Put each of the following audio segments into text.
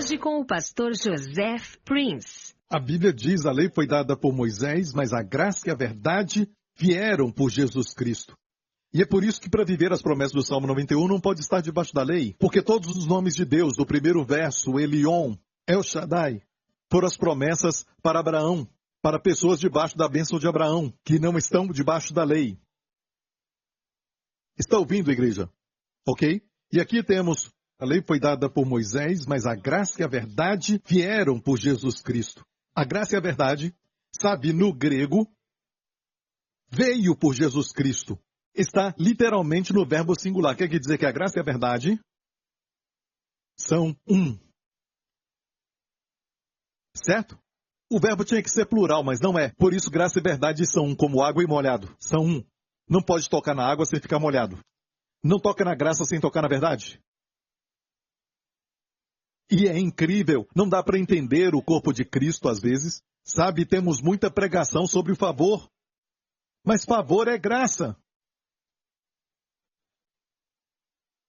Hoje com o pastor Joseph Prince. A Bíblia diz, a lei foi dada por Moisés, mas a graça e a verdade vieram por Jesus Cristo. E é por isso que para viver as promessas do Salmo 91 não pode estar debaixo da lei, porque todos os nomes de Deus, do primeiro verso, Elion, El Shaddai, foram as promessas para Abraão, para pessoas debaixo da bênção de Abraão, que não estão debaixo da lei. Está ouvindo, igreja? Ok? E aqui temos, a lei foi dada por Moisés, mas a graça e a verdade vieram por Jesus Cristo. A graça e a verdade, sabe, no grego, veio por Jesus Cristo. Está literalmente no verbo singular. Quer dizer que a graça e a verdade são um. Certo? O verbo tinha que ser plural, mas não é. Por isso, graça e verdade são um, como água e molhado. São um. Não pode tocar na água sem ficar molhado. Não toca na graça sem tocar na verdade. E é incrível, não dá para entender o corpo de Cristo às vezes. Sabe, temos muita pregação sobre o favor. Mas favor é graça.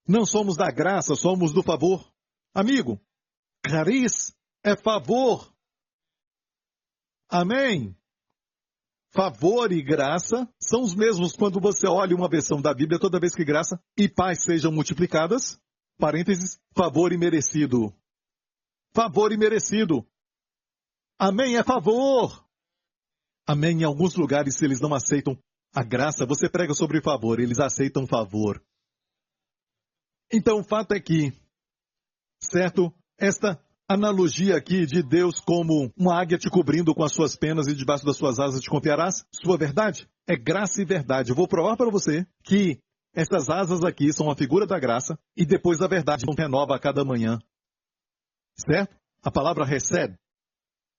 Não somos da graça, somos do favor. Amigo, cariz é favor. Amém? Favor e graça são os mesmos quando você olha uma versão da Bíblia, toda vez que graça e paz sejam multiplicadas, parênteses, favor e merecido. Favor e merecido. Amém é favor. Amém, em alguns lugares, se eles não aceitam a graça, você prega sobre favor, eles aceitam favor. Então, o fato é que, certo, esta analogia aqui de Deus como uma águia te cobrindo com as suas penas e debaixo das suas asas te confiarás, sua verdade é graça e verdade. Eu vou provar para você que essas asas aqui são a figura da graça e depois a verdade renova a cada manhã. Certo? A palavra recebe,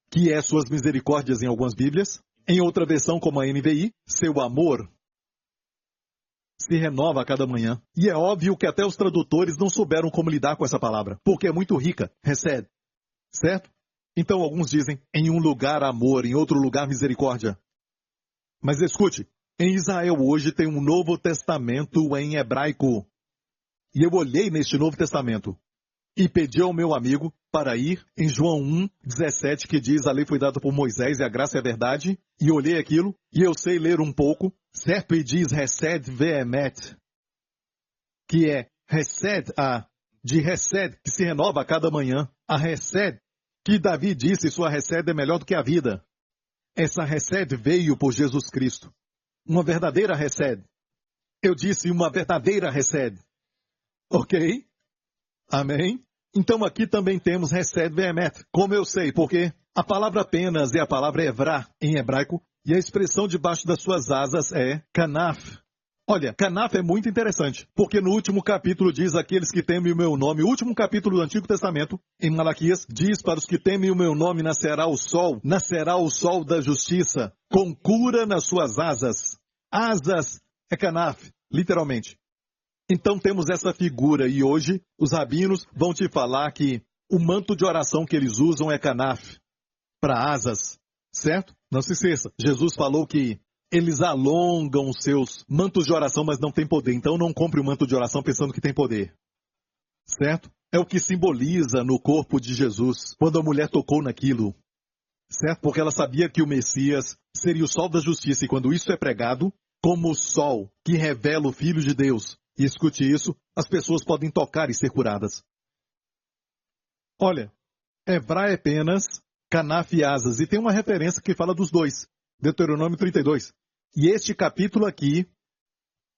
que é suas misericórdias em algumas Bíblias, em outra versão como a NVI, seu amor se renova a cada manhã. E é óbvio que até os tradutores não souberam como lidar com essa palavra, porque é muito rica, recebe. Certo? Então alguns dizem, em um lugar amor, em outro lugar misericórdia. Mas escute, em Israel hoje tem um Novo Testamento em hebraico. E eu olhei neste Novo Testamento e pedi ao meu amigo para ir em João 1:17, que diz, a lei foi dada por Moisés e a graça é a verdade. E olhei aquilo, e eu sei ler um pouco, certo? E diz, Hesed ve'emet, que é Hesed, de Hesed, que se renova a cada manhã. A Hesed, que Davi disse, sua Hesed é melhor do que a vida. Essa Hesed veio por Jesus Cristo. Uma verdadeira Hesed. Eu disse uma verdadeira Hesed. Ok? Amém? Então aqui também temos Hesed ve'emet. Como eu sei? Porque a palavra apenas é a palavra evrá em hebraico e a expressão debaixo das suas asas é kanaf. Olha, kanaf é muito interessante, porque no último capítulo diz aqueles que temem o meu nome, o último capítulo do Antigo Testamento, em Malaquias, diz para os que temem o meu nome nascerá o sol da justiça, com cura nas suas asas. Asas é kanaf, literalmente. Então temos essa figura e hoje os rabinos vão te falar que o manto de oração que eles usam é kanaf, para asas, certo? Não se esqueça, Jesus falou que eles alongam os seus mantos de oração, mas não tem poder. Então não compre o manto de oração pensando que tem poder, certo? É o que simboliza no corpo de Jesus, quando a mulher tocou naquilo, certo? Porque ela sabia que o Messias seria o sol da justiça e quando isso é pregado, como o sol que revela o Filho de Deus, e escute isso, as pessoas podem tocar e ser curadas. Olha, Evrá é apenas kanaf e asas. E tem uma referência que fala dos dois. Deuteronômio 32. E este capítulo aqui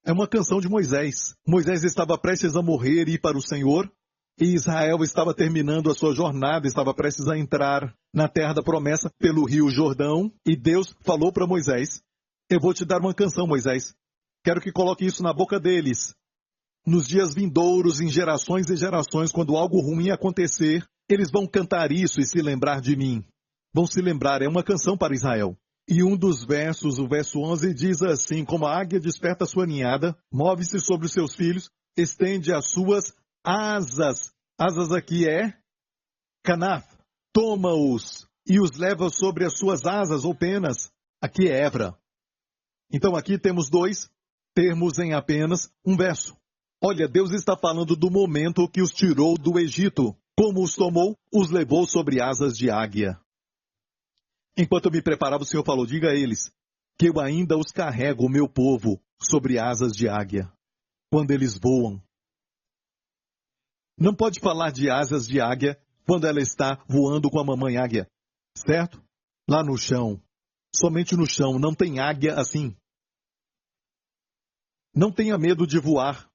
é uma canção de Moisés. Moisés estava prestes a morrer e ir para o Senhor. E Israel estava terminando a sua jornada, estava prestes a entrar na terra da promessa pelo rio Jordão. E Deus falou para Moisés, eu vou te dar uma canção, Moisés. Quero que coloque isso na boca deles. Nos dias vindouros, em gerações e gerações, quando algo ruim acontecer, eles vão cantar isso e se lembrar de mim. Vão se lembrar, é uma canção para Israel. E um dos versos, o verso 11, diz assim, como a águia desperta a sua ninhada, move-se sobre os seus filhos, estende as suas asas. Asas aqui é kanaf. Toma-os e os leva sobre as suas asas ou penas. Aqui é Evra. Então aqui temos dois termos em apenas um verso. Olha, Deus está falando do momento que os tirou do Egito. Como os tomou, os levou sobre asas de águia. Enquanto eu me preparava, o Senhor falou, diga a eles, que eu ainda os carrego, o meu povo, sobre asas de águia, quando eles voam. Não pode falar de asas de águia quando ela está voando com a mamãe águia, certo? Lá no chão, somente no chão, não tem águia assim. Não tenha medo de voar.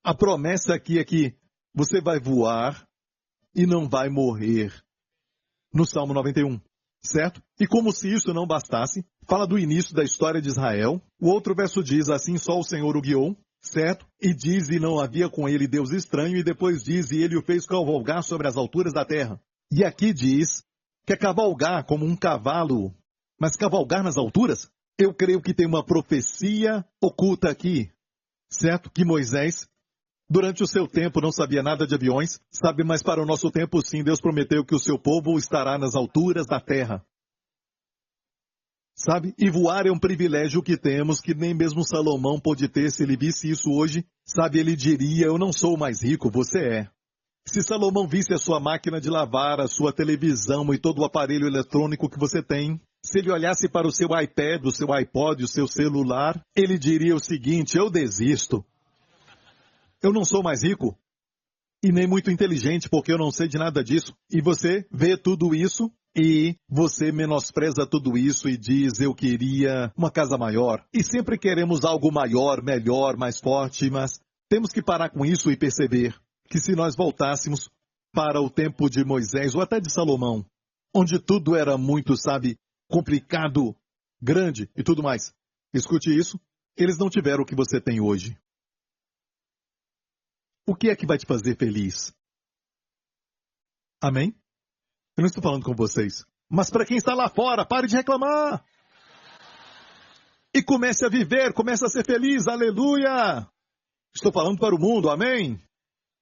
A promessa aqui é que você vai voar e não vai morrer. No Salmo 91, certo? E como se isso não bastasse, fala do início da história de Israel. O outro verso diz, assim só o Senhor o guiou, certo? E diz, e não havia com ele Deus estranho, e depois diz, e ele o fez cavalgar sobre as alturas da terra. E aqui diz, que é cavalgar como um cavalo, mas cavalgar nas alturas? Eu creio que tem uma profecia oculta aqui, certo? Que Moisés, durante o seu tempo, não sabia nada de aviões, sabe, mas para o nosso tempo, sim, Deus prometeu que o seu povo estará nas alturas da terra. Sabe? E voar é um privilégio que temos, que nem mesmo Salomão pôde ter. Se ele visse isso hoje, sabe, ele diria, eu não sou o mais rico, você é. Se Salomão visse a sua máquina de lavar, a sua televisão e todo o aparelho eletrônico que você tem, se ele olhasse para o seu iPad, o seu iPod, o seu celular, ele diria o seguinte, eu desisto. Eu não sou mais rico e nem muito inteligente, porque eu não sei de nada disso. E você vê tudo isso e você menospreza tudo isso e diz, eu queria uma casa maior. E sempre queremos algo maior, melhor, mais forte, mas temos que parar com isso e perceber que se nós voltássemos para o tempo de Moisés ou até de Salomão, onde tudo era muito, sabe, complicado, grande e tudo mais. Escute isso, eles não tiveram o que você tem hoje. O que é que vai te fazer feliz? Amém? Eu não estou falando com vocês. Mas para quem está lá fora, pare de reclamar. E comece a viver, comece a ser feliz, aleluia. Estou falando para o mundo, amém?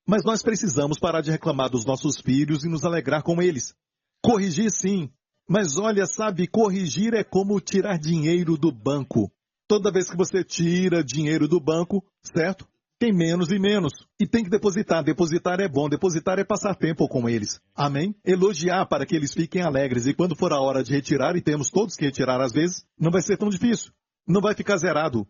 Mas nós precisamos parar de reclamar dos nossos filhos e nos alegrar com eles. Corrigir sim, mas olha, sabe, corrigir é como tirar dinheiro do banco. Toda vez que você tira dinheiro do banco, certo? Tem menos e menos. E tem que depositar. Depositar é bom. Depositar é passar tempo com eles. Amém? Elogiar para que eles fiquem alegres. E quando for a hora de retirar, e temos todos que retirar às vezes, não vai ser tão difícil. Não vai ficar zerado.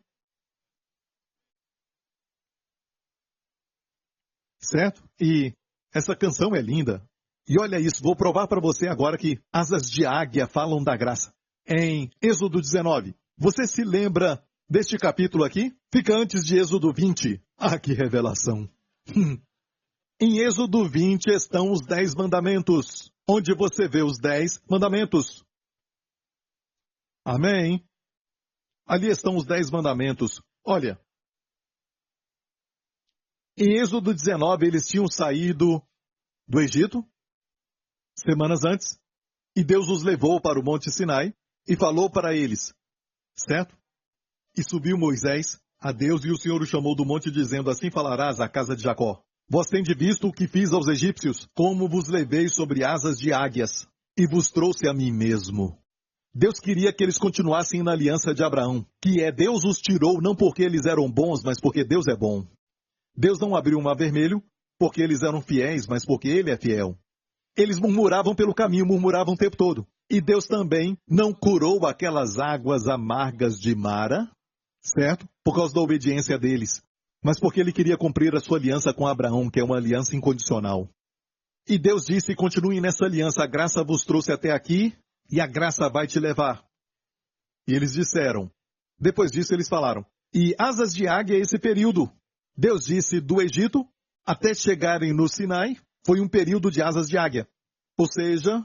Certo? E essa canção é linda. E olha isso, vou provar para você agora que asas de águia falam da graça. Em Êxodo 19, você se lembra deste capítulo aqui? Fica antes de Êxodo 20. Ah, que revelação. Em Êxodo 20 estão os 10 mandamentos, onde você vê os 10 mandamentos. Amém? Ali estão os 10 mandamentos. Olha, em Êxodo 19 eles tinham saído do Egito, semanas antes, e Deus os levou para o Monte Sinai e falou para eles, certo? E subiu Moisés a Deus, e o Senhor o chamou do monte, dizendo, assim falarás à casa de Jacó. Vós tendes visto o que fiz aos egípcios, como vos levei sobre asas de águias, e vos trouxe a mim mesmo. Deus queria que eles continuassem na aliança de Abraão, que é Deus os tirou não porque eles eram bons, mas porque Deus é bom. Deus não abriu o mar vermelho porque eles eram fiéis, mas porque Ele é fiel. Eles murmuravam pelo caminho, murmuravam o tempo todo. E Deus também não curou aquelas águas amargas de Mara, certo? Por causa da obediência deles. Mas porque ele queria cumprir a sua aliança com Abraão, que é uma aliança incondicional. E Deus disse, continuem nessa aliança, a graça vos trouxe até aqui, e a graça vai te levar. E eles disseram. Depois disso eles falaram, e asas de águia é esse período. Deus disse, do Egito até chegarem no Sinai, foi um período de asas de águia. Ou seja,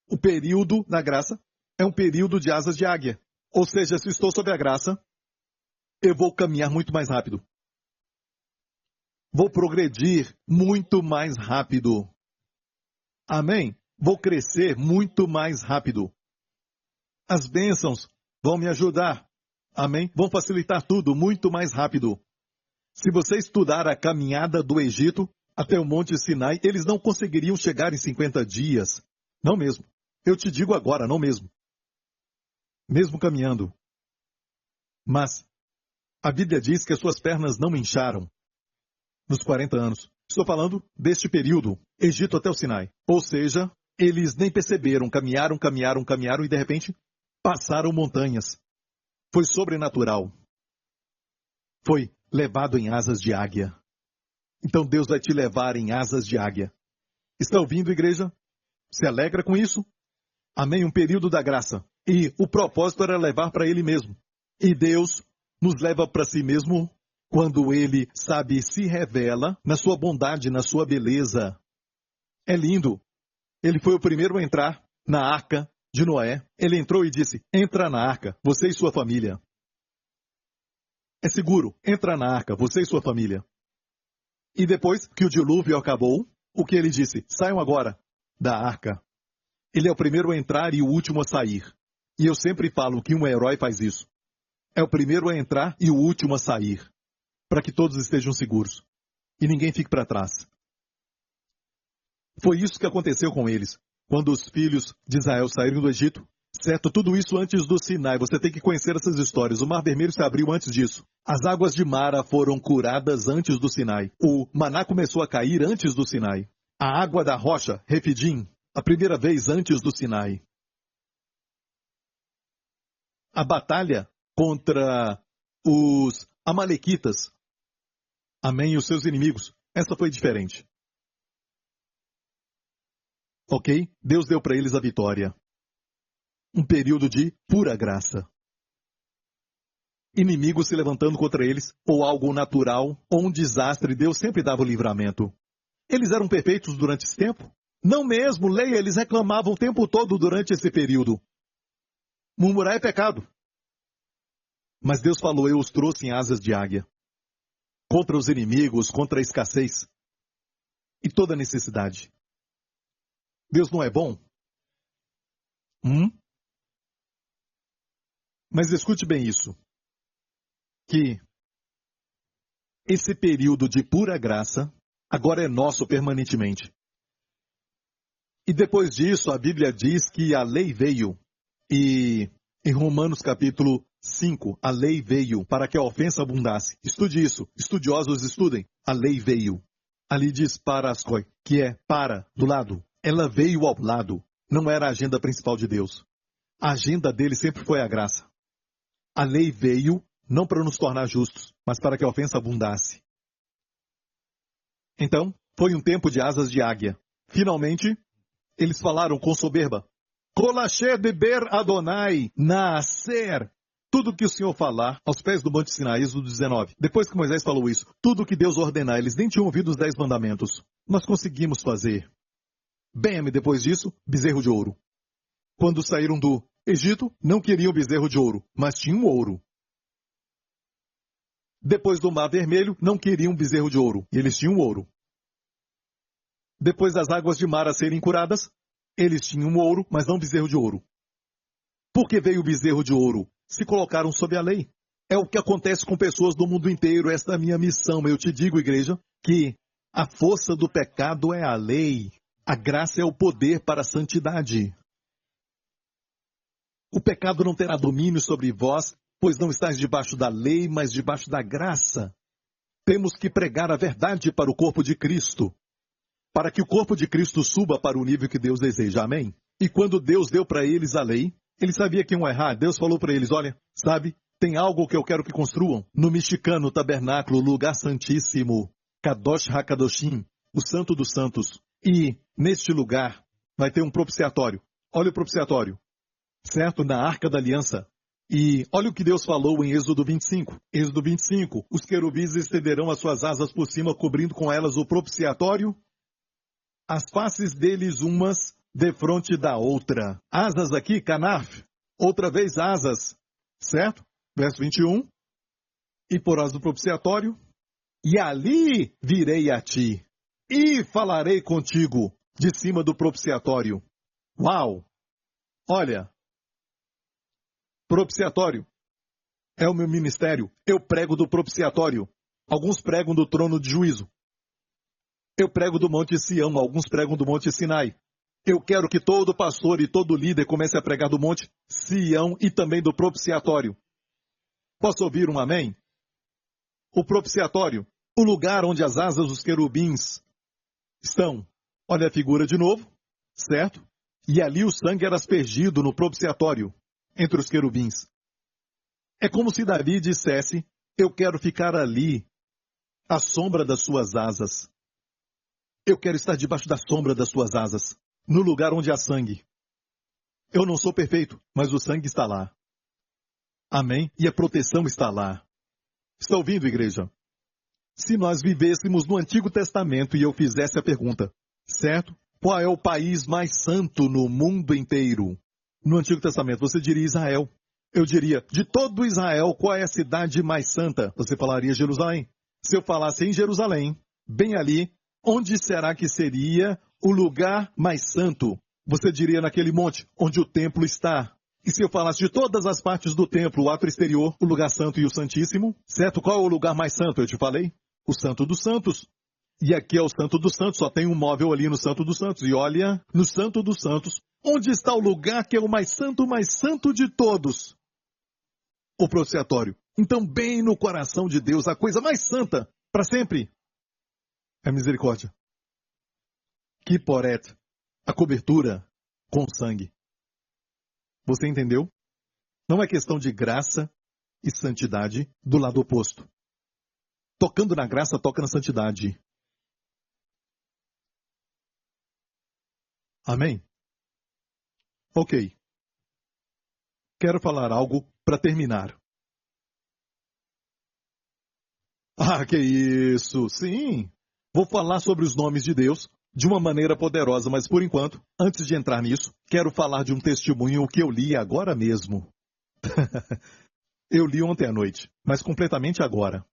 o período da graça é um período de asas de águia. Ou seja, se estou sob a graça, eu vou caminhar muito mais rápido. Vou progredir muito mais rápido. Amém? Vou crescer muito mais rápido. As bênçãos vão me ajudar. Amém? Vão facilitar tudo muito mais rápido. Se você estudar a caminhada do Egito até o Monte Sinai, eles não conseguiriam chegar em 50 dias. Não mesmo. Eu te digo agora, não mesmo. Mesmo caminhando. Mas a Bíblia diz que as suas pernas não incharam nos 40 anos. Estou falando deste período, Egito até o Sinai. Ou seja, eles nem perceberam, caminharam e de repente passaram montanhas. Foi sobrenatural. Foi levado em asas de águia. Então Deus vai te levar em asas de águia. Está ouvindo, igreja? Se alegra com isso? Amém? Um período da graça. E o propósito era levar para Ele mesmo. E Deus nos leva para si mesmo quando Ele, sabe, se revela na sua bondade, na sua beleza. É lindo. Ele foi o primeiro a entrar na arca de Noé. Ele entrou e disse, entra na arca, você e sua família. É seguro, entra na arca, você e sua família. E depois que o dilúvio acabou, o que ele disse? Saiam agora da arca. Ele é o primeiro a entrar e o último a sair. E eu sempre falo que um herói faz isso. É o primeiro a entrar e o último a sair. Para que todos estejam seguros. E ninguém fique para trás. Foi isso que aconteceu com eles. Quando os filhos de Israel saíram do Egito, certo? Tudo isso antes do Sinai. Você tem que conhecer essas histórias. O Mar Vermelho se abriu antes disso. As águas de Mara foram curadas antes do Sinai. O maná começou a cair antes do Sinai. A água da rocha, Refidim, a primeira vez antes do Sinai. A batalha contra os amalequitas, amém, os seus inimigos, essa foi diferente. Ok? Deus deu para eles a vitória. Um período de pura graça. Inimigos se levantando contra eles, ou algo natural, ou um desastre, Deus sempre dava o livramento. Eles eram perfeitos durante esse tempo? Não mesmo, leia, eles reclamavam o tempo todo durante esse período. Murmurar é pecado. Mas Deus falou, eu os trouxe em asas de águia. Contra os inimigos, contra a escassez. E toda necessidade. Deus não é bom? Mas escute bem isso. Que esse período de pura graça agora é nosso permanentemente. E depois disso, a Bíblia diz que a lei veio. E em Romanos capítulo 5, a lei veio para que a ofensa abundasse. Estude isso. Estudiosos estudem. A lei veio. Ali diz paraskoi, que é para, do lado. Ela veio ao lado. Não era a agenda principal de Deus. A agenda dele sempre foi a graça. A lei veio não para nos tornar justos, mas para que a ofensa abundasse. Então, foi um tempo de asas de águia. Finalmente, eles falaram com soberba. Kolashé deber Adonai nascer. Tudo que o Senhor falar aos pés do Monte Sinai, Êxodo 19. Depois que Moisés falou isso, tudo que Deus ordenar, eles nem tinham ouvido os 10 mandamentos. Nós conseguimos fazer. Bem, depois disso, bezerro de ouro. Quando saíram do Egito, não queriam bezerro de ouro, mas tinham ouro. Depois do Mar Vermelho, não queriam bezerro de ouro, e eles tinham ouro. Depois das águas de Mara serem curadas, eles tinham ouro, mas não bezerro de ouro. Por que veio o bezerro de ouro? Se colocaram sob a lei. É o que acontece com pessoas do mundo inteiro. Esta é a minha missão. Eu te digo, igreja, que a força do pecado é a lei. A graça é o poder para a santidade. O pecado não terá domínio sobre vós, pois não estáis debaixo da lei, mas debaixo da graça. Temos que pregar a verdade para o corpo de Cristo, para que o corpo de Cristo suba para o nível que Deus deseja. Amém? E quando Deus deu para eles a lei, eles sabiam que iam errar. Deus falou para eles, olha, sabe, tem algo que eu quero que construam. No mexicano, tabernáculo, lugar santíssimo, Kadosh HaKadoshim, o santo dos santos. E neste lugar vai ter um propiciatório. Olha o propiciatório, certo? Na Arca da Aliança. E olha o que Deus falou em Êxodo 25. Êxodo 25, os querubins estenderão as suas asas por cima, cobrindo com elas o propiciatório, as faces deles umas defronte da outra. Asas aqui, canaf. Outra vez asas, certo? Verso 21. E porás do propiciatório, e ali virei a ti, e falarei contigo de cima do propiciatório. Uau! Olha, propiciatório é o meu ministério. Eu prego do propiciatório. Alguns pregam do trono de juízo. Eu prego do Monte Sião, alguns pregam do Monte Sinai. Eu quero que todo pastor e todo líder comece a pregar do Monte Sião e também do propiciatório. Posso ouvir um amém? O propiciatório O lugar onde as asas dos querubins estão. Olha a figura de novo, certo? E ali o sangue era aspergido no propiciatório, entre os querubins. É como se Davi dissesse, eu quero ficar ali, à sombra das suas asas. Eu quero estar debaixo da sombra das suas asas, no lugar onde há sangue. Eu não sou perfeito, mas o sangue está lá. Amém? E a proteção está lá. Está ouvindo, igreja? Se nós vivêssemos no Antigo Testamento e eu fizesse a pergunta, certo? Qual é o país mais santo no mundo inteiro? No Antigo Testamento, você diria Israel. Eu diria, de todo Israel, qual é a cidade mais santa? Você falaria Jerusalém. Se eu falasse em Jerusalém, bem ali, onde será que seria o lugar mais santo? Você diria naquele monte onde o templo está. E se eu falasse de todas as partes do templo, o ato exterior, o lugar santo e o santíssimo, certo? Qual é o lugar mais santo? Eu te falei? O Santo dos Santos. E aqui é o Santo dos Santos, só tem um móvel ali no Santo dos Santos. E olha, no Santo dos Santos, onde está o lugar que é o mais santo de todos? O propiciatório. Então, bem no coração de Deus, a coisa mais santa, para sempre, é a misericórdia. Kiporet, a cobertura com sangue. Você entendeu? Não é questão de graça e santidade do lado oposto. Tocando na graça, toca na santidade. Amém? Ok. Quero falar algo para terminar. Ah, que isso! Sim! Vou falar sobre os nomes de Deus de uma maneira poderosa, mas por enquanto, antes de entrar nisso, quero falar de um testemunho que eu li agora mesmo. Eu li ontem à noite, mas completamente agora.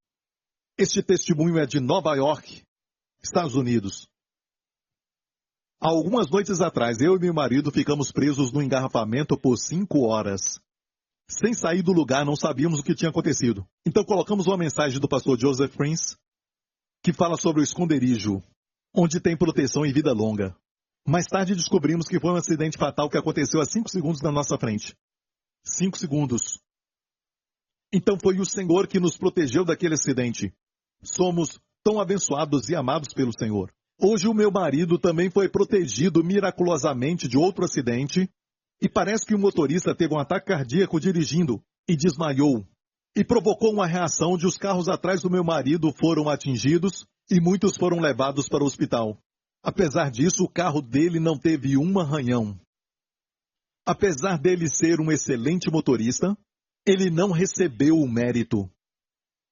Este testemunho é de Nova York, Estados Unidos. Há algumas noites atrás, eu e meu marido ficamos presos no engarrafamento por 5 horas. Sem sair do lugar, não sabíamos o que tinha acontecido. Então colocamos uma mensagem do pastor Joseph Prince, que fala sobre o esconderijo, onde tem proteção e vida longa. Mais tarde descobrimos que foi um acidente fatal que aconteceu a 5 segundos na nossa frente. 5 segundos. Então foi o Senhor que nos protegeu daquele acidente. Somos tão abençoados e amados pelo Senhor. Hoje o meu marido também foi protegido miraculosamente de outro acidente e parece que o motorista teve um ataque cardíaco dirigindo e desmaiou. E provocou uma reação onde os carros atrás do meu marido foram atingidos e muitos foram levados para o hospital. Apesar disso, o carro dele não teve um arranhão. Apesar dele ser um excelente motorista, ele não recebeu o mérito.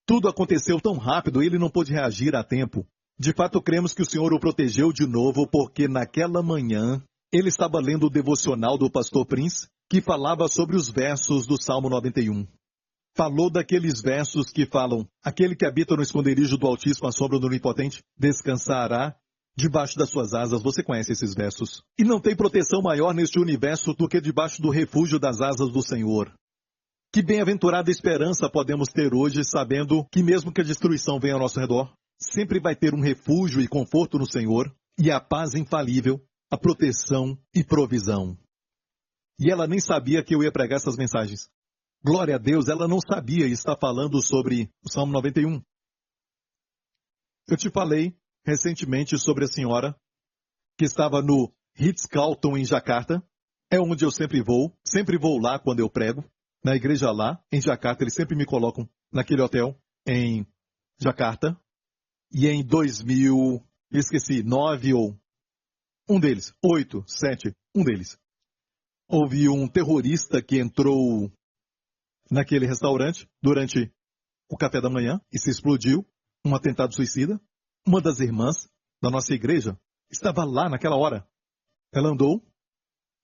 Tudo aconteceu tão rápido, ele não pôde reagir a tempo. De fato, cremos que o Senhor o protegeu de novo, porque naquela manhã, ele estava lendo o devocional do pastor Prince, que falava sobre os versos do Salmo 91. Falou daqueles versos que falam, aquele que habita no esconderijo do Altíssimo, à sombra do Onipotente, descansará debaixo das suas asas. Você conhece esses versos. E não tem proteção maior neste universo do que debaixo do refúgio das asas do Senhor. Que bem-aventurada esperança podemos ter hoje, sabendo que mesmo que a destruição venha ao nosso redor, sempre vai ter um refúgio e conforto no Senhor, e a paz infalível, a proteção e provisão. E ela nem sabia que eu ia pregar essas mensagens. Glória a Deus, ela não sabia e está falando sobre o Salmo 91. Eu te falei recentemente sobre a senhora que estava no Ritz-Carlton em Jacarta. É onde eu sempre vou lá quando eu prego. Na igreja lá, em Jacarta, eles sempre me colocam naquele hotel em Jacarta. E em 2000, esqueci, 9 ou um deles, 8, 7, um deles. Houve um terrorista que entrou naquele restaurante durante o café da manhã e se explodiu, um atentado suicida. Uma das irmãs da nossa igreja estava lá naquela hora. Ela andou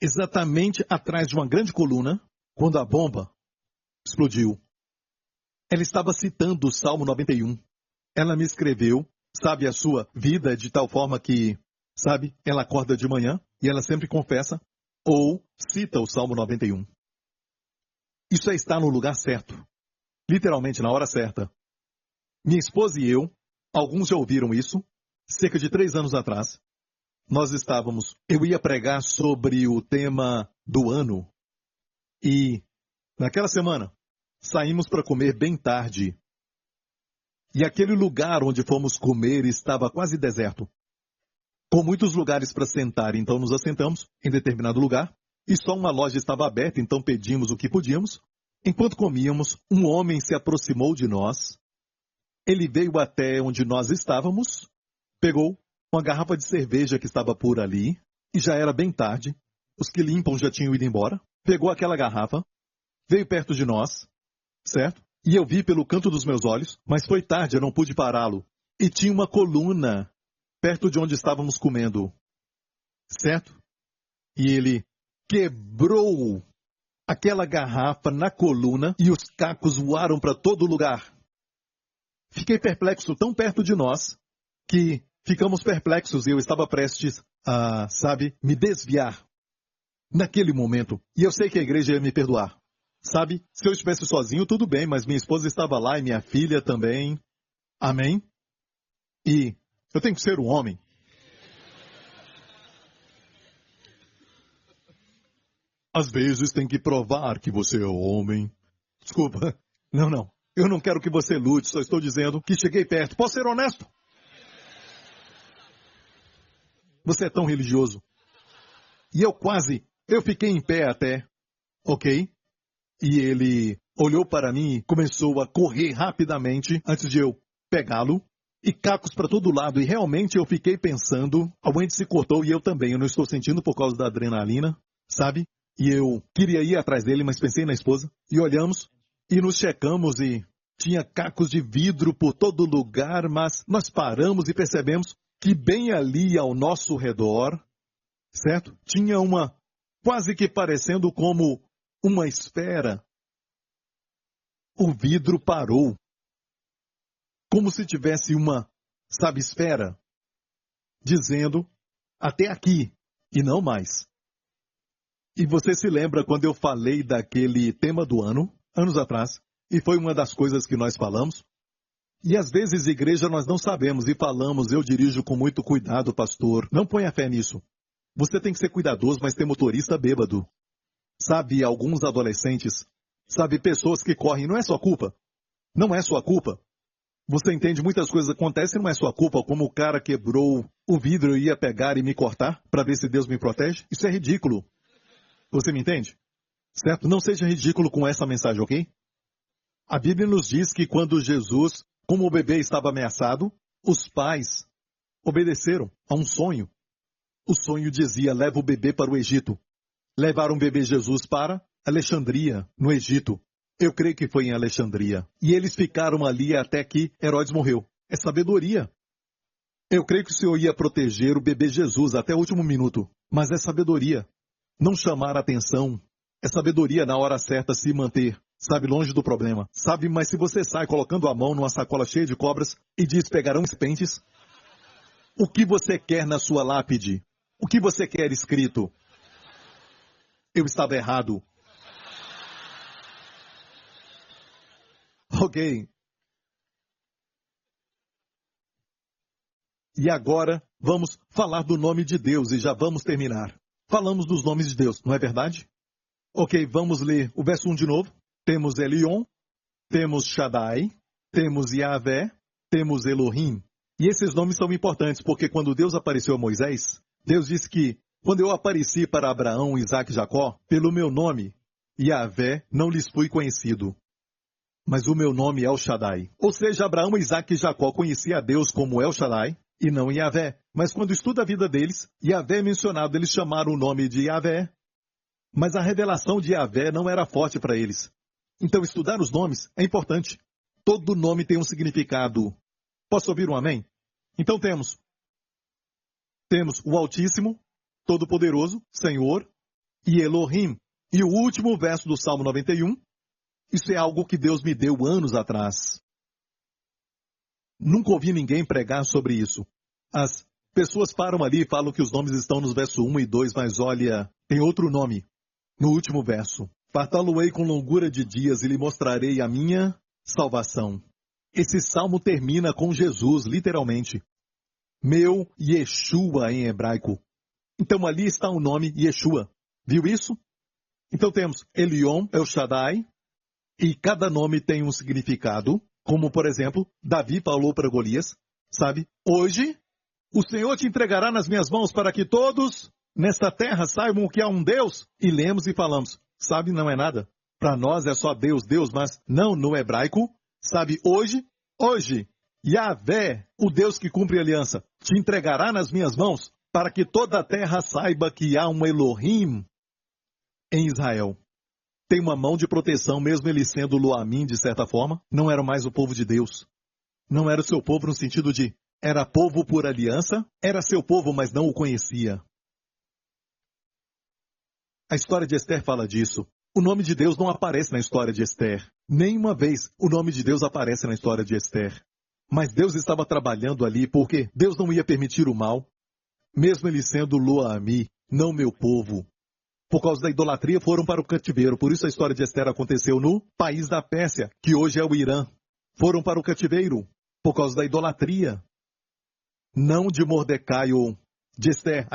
exatamente atrás de uma grande coluna quando a bomba explodiu. Ela estava citando o Salmo 91. Ela me escreveu, sabe, a sua vida de tal forma que, sabe, ela acorda de manhã e ela sempre confessa ou cita o Salmo 91. Isso é estar no lugar certo. Literalmente na hora certa. Minha esposa e eu, alguns já ouviram isso, cerca de 3 anos atrás, eu ia pregar sobre o tema do ano. E, naquela semana, saímos para comer bem tarde. E aquele lugar onde fomos comer estava quase deserto, com muitos lugares para sentar. Então nos assentamos em determinado lugar, e só uma loja estava aberta, então pedimos o que podíamos. Enquanto comíamos, um homem se aproximou de nós. Ele veio até onde nós estávamos, pegou uma garrafa de cerveja que estava por ali, e já era bem tarde, os que limpam já tinham ido embora, pegou aquela garrafa, veio perto de nós, certo? E eu vi pelo canto dos meus olhos, mas foi tarde, eu não pude pará-lo. E tinha uma coluna perto de onde estávamos comendo, certo? E ele quebrou aquela garrafa na coluna e os cacos voaram para todo lugar. Fiquei perplexo tão perto de nós que ficamos perplexos e eu estava prestes a, me desviar naquele momento. E eu sei que a igreja ia me perdoar. Sabe, se eu estivesse sozinho, tudo bem, mas minha esposa estava lá e minha filha também. Amém? E eu tenho que ser um homem. Às vezes tem que provar que você é homem. Desculpa. Não. Eu não quero que você lute, só estou dizendo que cheguei perto. Posso ser honesto? Você é tão religioso. E eu fiquei em pé até, ok? E ele olhou para mim e começou a correr rapidamente antes de eu pegá-lo. E cacos para todo lado. E realmente eu fiquei pensando, alguém se cortou e eu também. Eu não estou sentindo por causa da adrenalina, sabe? E eu queria ir atrás dele, mas pensei na esposa. E olhamos e nos checamos e tinha cacos de vidro por todo lugar, mas nós paramos e percebemos que bem ali ao nosso redor, certo? Tinha uma, quase que parecendo como uma esfera. O vidro parou. Como se tivesse uma, esfera. Dizendo, até aqui e não mais. E você se lembra quando eu falei daquele tema do ano, anos atrás, e foi uma das coisas que nós falamos? E às vezes, igreja, nós não sabemos e falamos, eu dirijo com muito cuidado, pastor. Não ponha fé nisso. Você tem que ser cuidadoso, mas tem motorista bêbado. Sabe, alguns adolescentes, pessoas que correm, não é sua culpa. Não é sua culpa. Você entende, muitas coisas acontecem, não é sua culpa, como o cara quebrou o vidro e ia pegar e me cortar para ver se Deus me protege. Isso é ridículo. Você me entende? Certo? Não seja ridículo com essa mensagem, ok? A Bíblia nos diz que quando Jesus, como o bebê estava ameaçado, os pais obedeceram a um sonho. O sonho dizia, leva o bebê para o Egito. Levaram o bebê Jesus para Alexandria, no Egito. Eu creio que foi em Alexandria. E eles ficaram ali até que Herodes morreu. É sabedoria. Eu creio que o Senhor ia proteger o bebê Jesus até o último minuto. Mas é sabedoria. Não chamar a atenção. É sabedoria na hora certa se manter. Longe do problema. Mas se você sai colocando a mão numa sacola cheia de cobras e diz pegarão os pentes, o que você quer na sua lápide? O que você quer escrito? Eu estava errado. Ok. E agora vamos falar do nome de Deus e já vamos terminar. Falamos dos nomes de Deus, não é verdade? Ok, vamos ler o verso 1 de novo. Temos Elion, temos Shaddai, temos Yahvé, temos Elohim. E esses nomes são importantes porque quando Deus apareceu a Moisés, Deus disse que quando eu apareci para Abraão, Isaac e Jacó, pelo meu nome, Yahvé, não lhes fui conhecido. Mas o meu nome é El Shaddai. Ou seja, Abraão, Isaac e Jacó conheciam a Deus como El Shaddai e não Yahvé. Mas quando estuda a vida deles, Yahvé é mencionado, eles chamaram o nome de Yahvé. Mas a revelação de Yahvé não era forte para eles. Então estudar os nomes é importante. Todo nome tem um significado. Posso ouvir um amém? Então temos o Altíssimo, Todo-Poderoso, Senhor e Elohim. E o último verso do Salmo 91, isso é algo que Deus me deu anos atrás. Nunca ouvi ninguém pregar sobre isso. As pessoas param ali e falam que os nomes estão nos versos 1 e 2, mas olha, tem outro nome no último verso. Fartá-lo-ei com longura de dias e lhe mostrarei a minha salvação. Esse salmo termina com Jesus, literalmente. Meu Yeshua em hebraico. Então ali está o nome Yeshua. Viu isso? Então temos Elion, El Shaddai, e cada nome tem um significado. Como, por exemplo, Davi falou para Golias, sabe? Hoje, o Senhor te entregará nas minhas mãos para que todos nesta terra saibam que há um Deus. E lemos e falamos, sabe, não é nada. Para nós é só Deus, Deus, mas não no hebraico. Sabe, hoje, Yahvé, o Deus que cumpre aliança, te entregará nas minhas mãos para que toda a terra saiba que há um Elohim em Israel. Tem uma mão de proteção, mesmo ele sendo Loamim, de certa forma. Não era mais o povo de Deus. Não era o seu povo no sentido de, era povo por aliança, era seu povo, mas não o conhecia. A história de Esther fala disso. O nome de Deus não aparece na história de Esther. Nenhuma vez o nome de Deus aparece na história de Esther. Mas Deus estava trabalhando ali porque Deus não ia permitir o mal, mesmo ele sendo Loami, não meu povo. Por causa da idolatria foram para o cativeiro. Por isso a história de Esther aconteceu no país da Pérsia, que hoje é o Irã. Foram para o cativeiro por causa da idolatria. Não de Mordecai ou de Esther.